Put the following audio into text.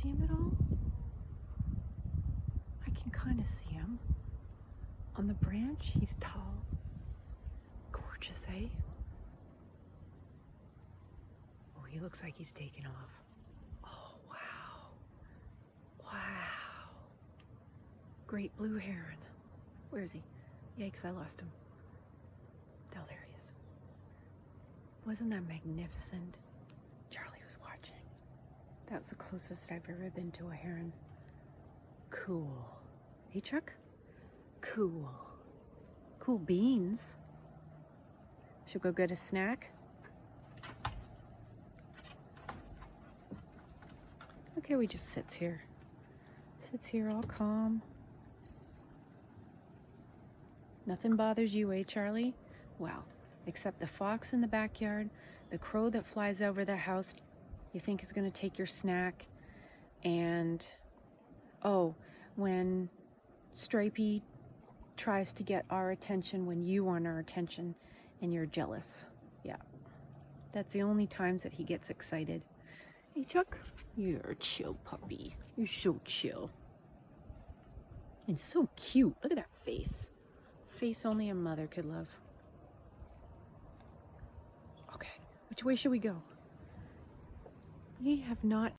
see him at all? I can kind of see him. On the branch, he's tall. Gorgeous, eh? Oh, he looks like he's taking off. Oh, wow. Wow. Great blue heron. Where is he? Yikes, I lost him. Oh, there he is. Wasn't that magnificent? Charlie was watching. That was the closest I've ever been to a heron. Cool. Hey, Chuck? Cool. Cool beans. Should we go get a snack? Okay, we just sits here. Sits here all calm. Nothing bothers you, eh, Charlie? Well, except the fox in the backyard, the crow that flies over the house you think is going to take your snack, and, oh, when Stripey tries to get our attention when you want our attention and you're jealous. Yeah, that's the only times that he gets excited. Hey, Chuck, you're a chill puppy. You're so chill. And so cute. Look at that face. Face only a mother could love. Okay, which way should we go? We have not